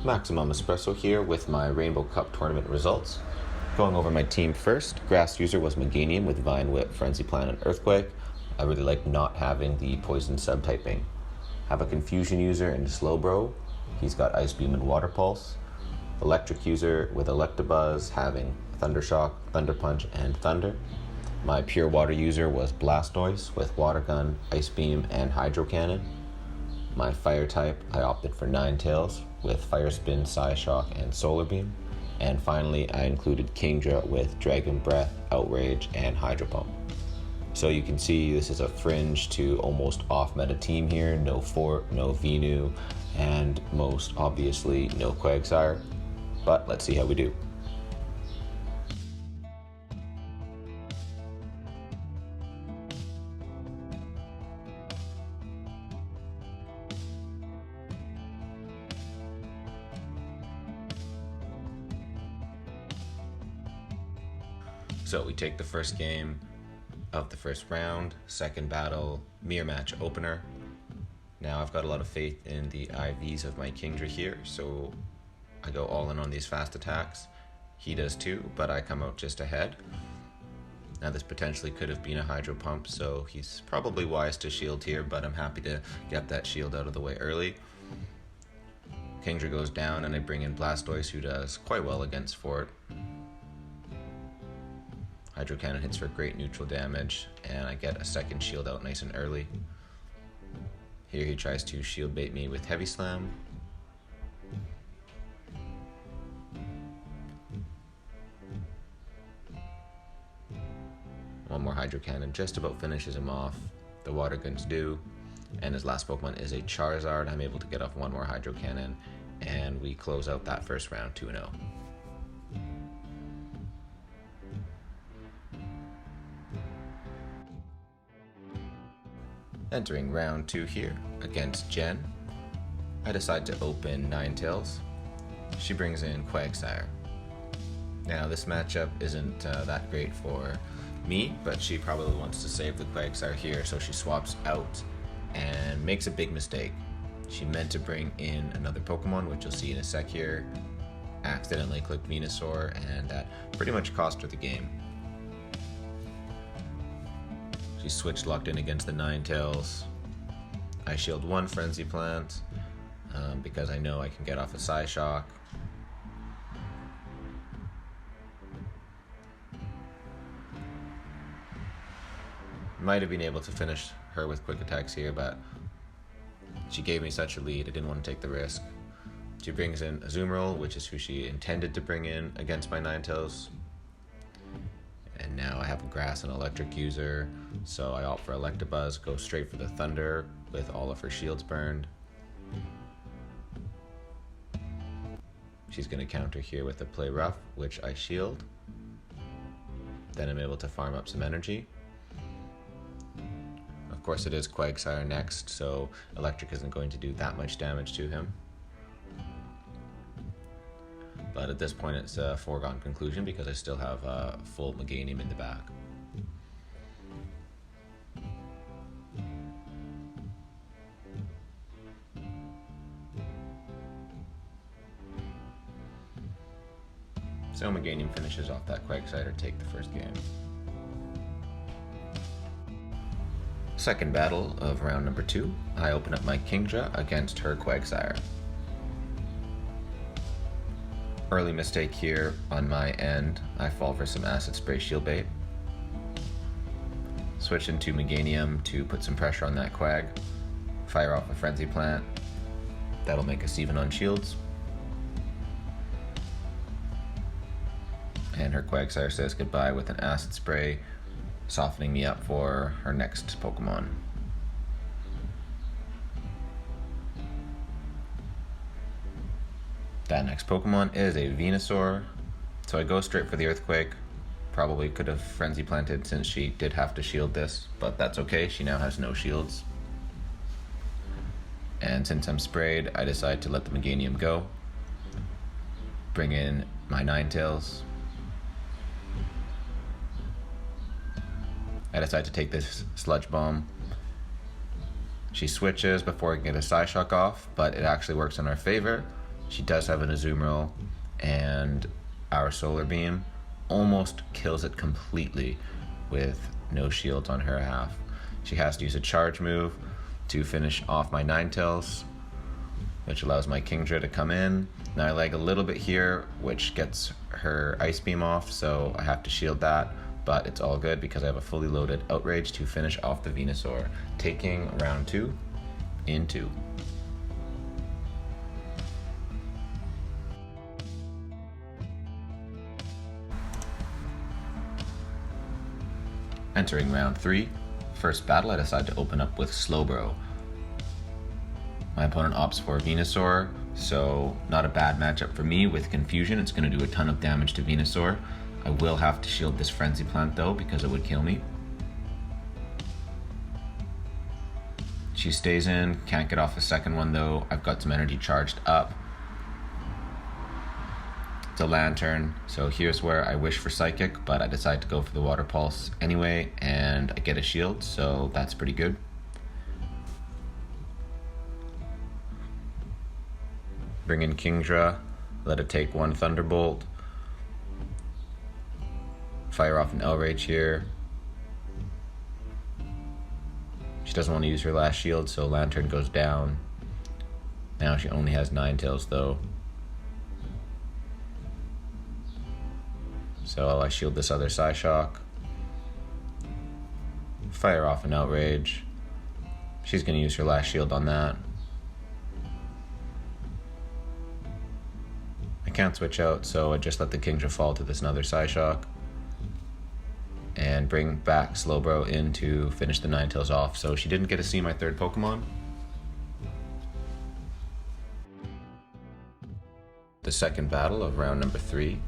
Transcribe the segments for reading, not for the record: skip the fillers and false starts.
Minimumespresso here with my Rainbow Cup tournament results. Going over my team first, grass user was Meganium with Vine Whip, Frenzy Plant, and Earthquake. I really like not having the poison subtyping. Have a confusion user in Slowbro. He's got Ice Beam and Water Pulse. Electric user with Electabuzz having Thunder Shock, Thunder Punch, and Thunder. My pure water user was Blastoise with Water Gun, Ice Beam, and Hydro Cannon. My fire type, I opted for Ninetales with Fire Spin, Psyshock, and Solar Beam. And finally, I included Kingdra with Dragon Breath, Outrage, and Hydro Pump. So you can see this is a fringe to almost off-meta team here. No Fort, no Venu, and most obviously no Quagsire. But let's see how we do. So we take the first game of the first round, second battle, mirror match opener. Now I've got a lot of faith in the IVs of my Kingdra here, so I go all in on these fast attacks. He does too, but I come out just ahead. Now this potentially could have been a Hydro Pump, so he's probably wise to shield here, but I'm happy to get that shield out of the way early. Kingdra goes down and I bring in Blastoise, who does quite well against Fort. Hydro Cannon hits for great neutral damage, and I get a second shield out nice and early. Here he tries to shield bait me with Heavy Slam. One more Hydro Cannon just about finishes him off. The Water Gun's due, and his last Pokemon is a Charizard. I'm able to get off one more Hydro Cannon, and we close out that first round 2-0. Entering round 2 here against Jen, I decide to open Ninetales. She brings in Quagsire. Now this matchup isn't that great for me, but she probably wants to save the Quagsire here, so she swaps out and makes a big mistake. She meant to bring in another Pokemon, which you'll see in a sec here. Accidentally clicked Venusaur, and that pretty much cost her the game. She switched locked in against the Ninetales. I shield one Frenzy Plant because I know I can get off a Psyshock. Might have been able to finish her with quick attacks here, but she gave me such a lead, I didn't want to take the risk. She brings in Azumarill, which is who she intended to bring in against my Ninetales. And now I have a grass and electric user, so I opt for Electabuzz, go straight for the Thunder with all of her shields burned. She's going to counter here with a Play Rough, which I shield. Then I'm able to farm up some energy. Of course it is Quagsire next, so electric isn't going to do that much damage to him. But at this point it's a foregone conclusion because I still have a full Meganium in the back. So Meganium finishes off that Quagsire to take the first game. Second battle of round number 2, I open up my Kingdra against her Quagsire. Early mistake here on my end. I fall for some Acid Spray Shield Bait. Switch into Meganium to put some pressure on that Quag. Fire off a Frenzy Plant. That'll make us even on shields. And her Quagsire says goodbye with an Acid Spray, softening me up for her next Pokemon. That next Pokemon is a Venusaur, so I go straight for the Earthquake. Probably could have Frenzy Planted since she did have to shield this, but that's okay, she now has no shields. And since I'm sprayed, I decide to let the Meganium go. Bring in my Ninetales. I decide to take this Sludge Bomb. She switches before I can get a Psyshock off, but it actually works in our favor. She does have an Azumarill, and our Solar Beam almost kills it completely with no shields on her half. She has to use a charge move to finish off my Ninetales, which allows my Kingdra to come in. Now I lag a little bit here, which gets her Ice Beam off, so I have to shield that, but it's all good because I have a fully loaded Outrage to finish off the Venusaur, taking round 2 in 2. Entering round 3, first battle I decide to open up with Slowbro. My opponent opts for Venusaur, so not a bad matchup for me. With Confusion, it's going to do a ton of damage to Venusaur. I will have to shield this Frenzy Plant though, because it would kill me. She stays in, can't get off a second one though. I've got some energy charged up. It's a Lantern, so here's where I wish for Psychic, but I decide to go for the Water Pulse anyway, and I get a shield, so that's pretty good. Bring in Kingdra, let it take one Thunderbolt. Fire off an Outrage here. She doesn't want to use her last shield, so Lantern goes down. Now she only has Ninetales though. So I shield this other Psyshock. Fire off an Outrage. She's going to use her last shield on that. I can't switch out, so I just let the Kingdra fall to this another Psyshock. And bring back Slowbro in to finish the Ninetales off. So she didn't get to see my third Pokemon. The second battle of round number 3.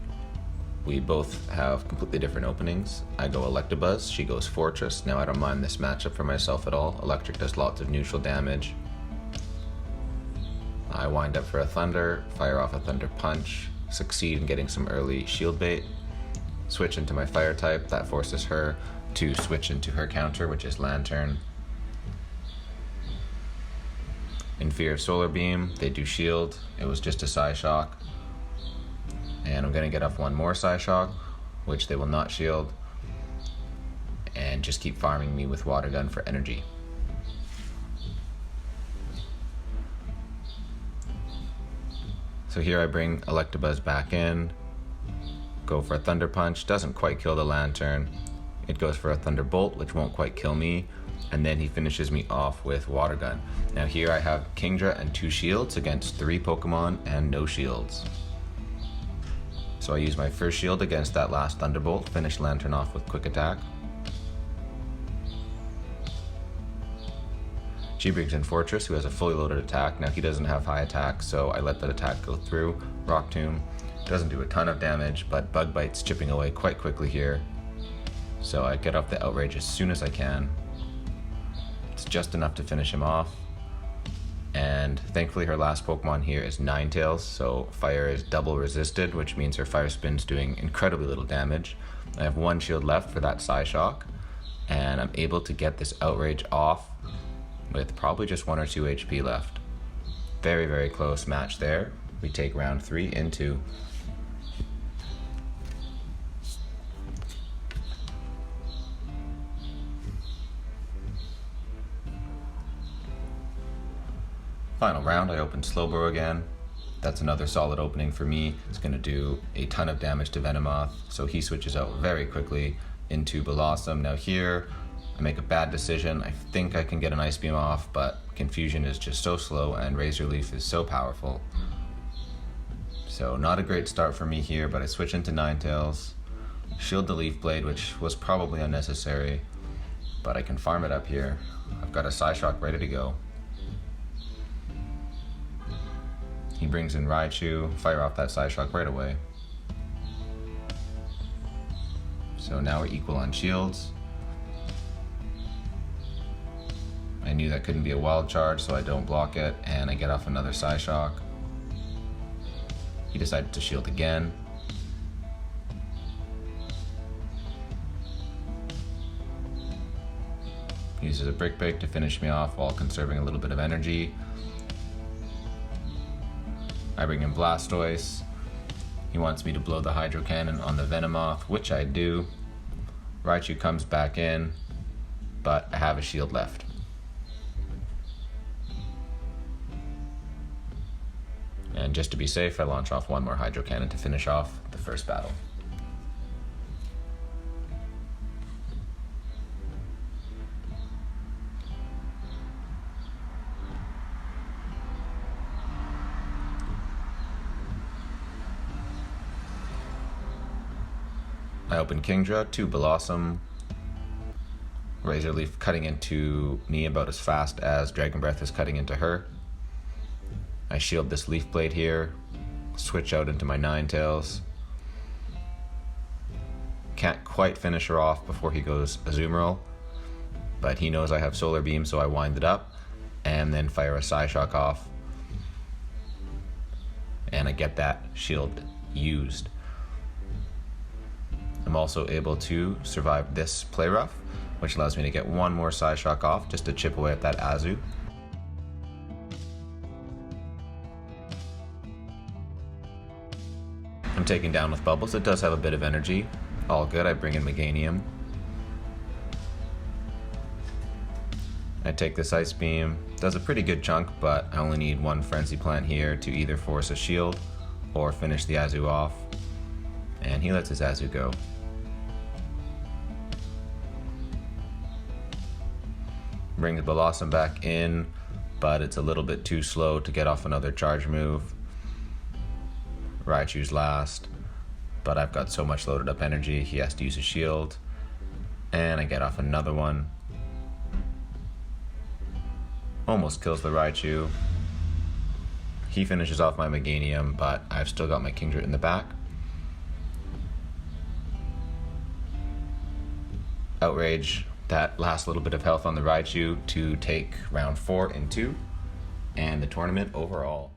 We both have completely different openings. I go Electabuzz, she goes Fortress. Now I don't mind this matchup for myself at all. Electric does lots of neutral damage. I wind up for a Thunder, fire off a Thunder Punch, succeed in getting some early shield bait, switch into my Fire type. That forces her to switch into her counter, which is Lantern. In fear of Solar Beam, they do shield. It was just a Psyshock. And I'm going to get off one more Psyshock, which they will not shield, and just keep farming me with Water Gun for energy. So here I bring Electabuzz back in, go for a Thunder Punch, doesn't quite kill the Lantern. It goes for a Thunderbolt, which won't quite kill me, and then he finishes me off with Water Gun. Now here I have Kingdra and 2 shields against 3 Pokemon and no shields. So I use my first shield against that last Thunderbolt, finish Lantern off with Quick Attack. She brings in Fortress, who has a fully loaded attack. Now he doesn't have high attack, so I let that attack go through. Rock Tomb doesn't do a ton of damage, but Bug Bite's chipping away quite quickly here. So I get off the Outrage as soon as I can. It's just enough to finish him off. And thankfully her last Pokemon here is Ninetales, so fire is double resisted, which means her fire spin's doing incredibly little damage. I have 1 shield left for that Psyshock, and I'm able to get this Outrage off with probably just 1 or 2 HP left. Very, very close match there. We take round 3 in 2. Final round, I open Slowbro again. That's another solid opening for me. It's going to do a ton of damage to Venomoth, so he switches out very quickly into Bellossom. Now here, I make a bad decision. I think I can get an Ice Beam off, but Confusion is just so slow and Razor Leaf is so powerful. So not a great start for me here, but I switch into Ninetales, shield the Leaf Blade, which was probably unnecessary, but I can farm it up here. I've got a Psyshock ready to go. He brings in Raichu, fire off that Psyshock right away. So now we're equal on shields. I knew that couldn't be a wild charge, so I don't block it, and I get off another Psyshock. He decided to shield again. He uses a Brick Break to finish me off while conserving a little bit of energy. I bring in Blastoise. He wants me to blow the Hydro Cannon on the Venomoth, which I do. Raichu comes back in, but I have a shield left. And just to be safe, I launch off one more Hydro Cannon to finish off the first battle. I open Kingdra to Bellossom. Razor Leaf cutting into me about as fast as Dragon Breath is cutting into her. I shield this Leaf Blade here, switch out into my Ninetales. Can't quite finish her off before he goes Azumarill, but he knows I have Solar Beam, so I wind it up and then fire a Psyshock off. And I get that shield used. I'm also able to survive this Play Rough, which allows me to get one more Psyshock off just to chip away at that Azu. I'm taken down with Bubbles. It does have a bit of energy. All good. I bring in Meganium. I take this Ice Beam. Does a pretty good chunk, but I only need one Frenzy Plant here to either force a shield or finish the Azu off. And he lets his Azu go. Bring the Bellossom back in, but it's a little bit too slow to get off another charge move. Raichu's last, but I've got so much loaded up energy, he has to use a shield. And I get off another one. Almost kills the Raichu. He finishes off my Meganium, but I've still got my Kingdra in the back. Outrage that last little bit of health on the Raichu to take round 4 in 2 and the tournament overall.